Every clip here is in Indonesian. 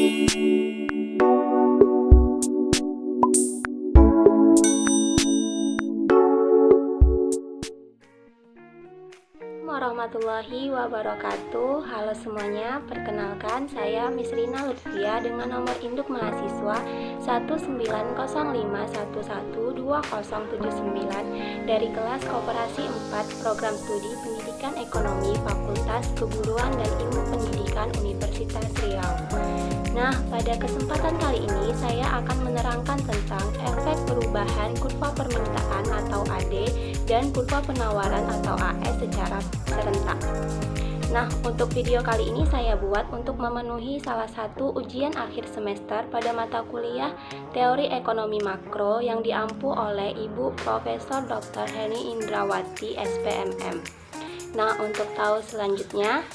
Warahmatullahi wabarakatuh. Halo semuanya, perkenalkan saya Miss Rina Lutfia dengan nomor induk mahasiswa 19011112079 dari kelas Koperasi 4 Program Studi Pendidikan Ekonomi Fakultas Keguruan dan Ilmu Pendidikan Universitas Riau. Nah, pada kesempatan kali ini saya akan menerangkan tentang efek perubahan kurva permintaan atau AD dan kurva penawaran atau AS secara serentak. Nah, untuk video kali ini saya buat untuk memenuhi salah satu ujian akhir semester pada mata kuliah Teori Ekonomi Makro yang diampu oleh Ibu Profesor Dr. Heni Indrawati, SPMM. Nah, untuk tahu selanjutnya,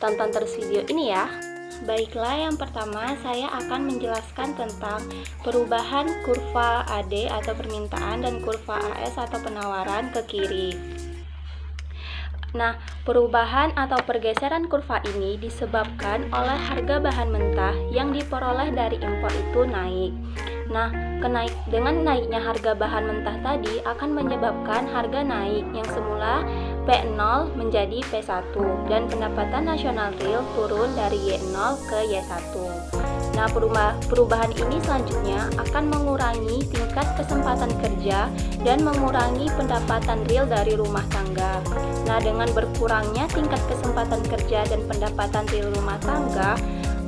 tonton terus video ini ya. Baiklah, yang pertama saya akan menjelaskan tentang perubahan kurva AD atau permintaan dan kurva AS atau penawaran ke kiri. Nah, perubahan atau pergeseran kurva ini disebabkan oleh harga bahan mentah yang diperoleh dari impor itu naik. Nah, dengan naiknya harga bahan mentah tadi akan menyebabkan harga naik yang semula P0 menjadi P1 dan pendapatan nasional real turun dari Y0 ke Y1. Nah, perubahan ini selanjutnya akan mengurangi tingkat kesempatan kerja dan mengurangi pendapatan real dari rumah tangga. Nah, dengan berkurangnya tingkat kesempatan kerja dan pendapatan real rumah tangga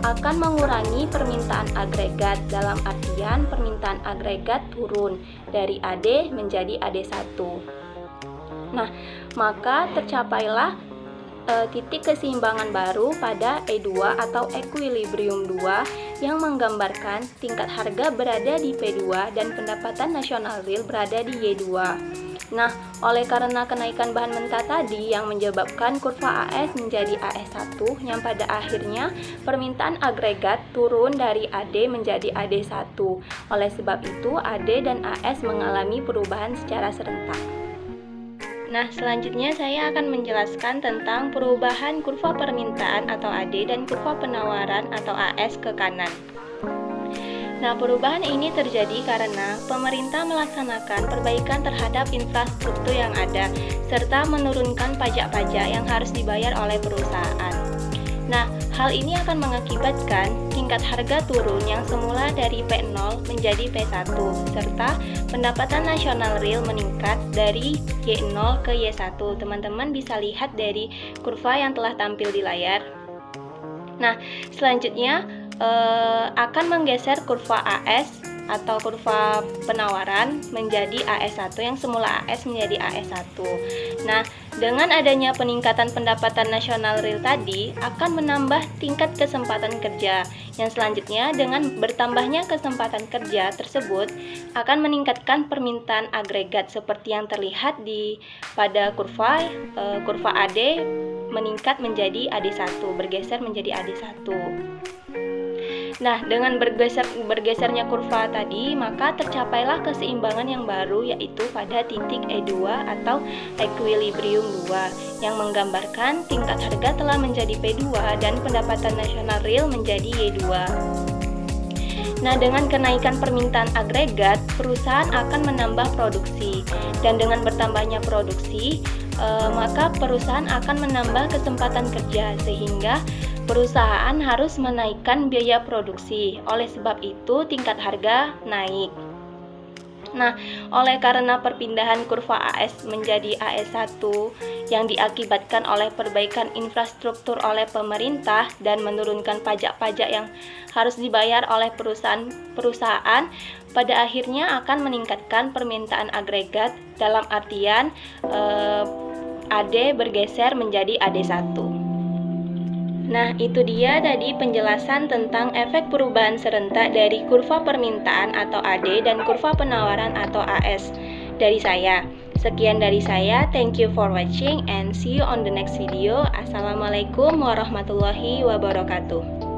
akan mengurangi permintaan agregat, dalam artian permintaan agregat turun dari AD menjadi AD1. Nah, maka tercapailah titik keseimbangan baru pada E2 atau equilibrium 2 yang menggambarkan tingkat harga berada di P2 dan pendapatan nasional real berada di Y2. Nah, oleh karena kenaikan bahan mentah tadi yang menyebabkan kurva AS menjadi AS1 yang pada akhirnya permintaan agregat turun dari AD menjadi AD1. Oleh sebab itu, AD dan AS mengalami perubahan secara serentak. Nah, selanjutnya saya akan menjelaskan tentang perubahan kurva permintaan atau AD dan kurva penawaran atau AS ke kanan. Nah, perubahan ini terjadi karena pemerintah melaksanakan perbaikan terhadap infrastruktur yang ada, serta menurunkan pajak-pajak yang harus dibayar oleh perusahaan. Nah, hal ini akan mengakibatkan tingkat harga turun yang semula dari P0 menjadi P1, serta pendapatan nasional real meningkat dari Y0 ke Y1. Teman-teman bisa lihat dari kurva yang telah tampil di layar. Nah, selanjutnya akan menggeser kurva AS atau kurva penawaran menjadi AS1 yang semula AS menjadi AS1. Nah, dengan adanya peningkatan pendapatan nasional real tadi akan menambah tingkat kesempatan kerja yang selanjutnya dengan bertambahnya kesempatan kerja tersebut akan meningkatkan permintaan agregat seperti yang terlihat pada kurva AD meningkat menjadi AD1, bergeser menjadi AD1. Nah, dengan bergesernya kurva tadi, maka tercapailah keseimbangan yang baru yaitu pada titik E2 atau equilibrium 2 yang menggambarkan tingkat harga telah menjadi P2 dan pendapatan nasional real menjadi Y2. Nah, dengan kenaikan permintaan agregat, perusahaan akan menambah produksi dan dengan bertambahnya produksi, maka perusahaan akan menambah kesempatan kerja sehingga perusahaan harus menaikkan biaya produksi. Oleh sebab itu, tingkat harga naik. Nah, oleh karena perpindahan kurva AS menjadi AS1 yang diakibatkan oleh perbaikan infrastruktur oleh pemerintah dan menurunkan pajak-pajak yang harus dibayar oleh perusahaan, pada akhirnya akan meningkatkan permintaan agregat, dalam artian AD bergeser menjadi AD1. Nah, itu dia tadi penjelasan tentang efek perubahan serentak dari kurva permintaan atau AD dan kurva penawaran atau AS dari saya. Sekian dari saya, thank you for watching and see you on the next video. Assalamualaikum warahmatullahi wabarakatuh.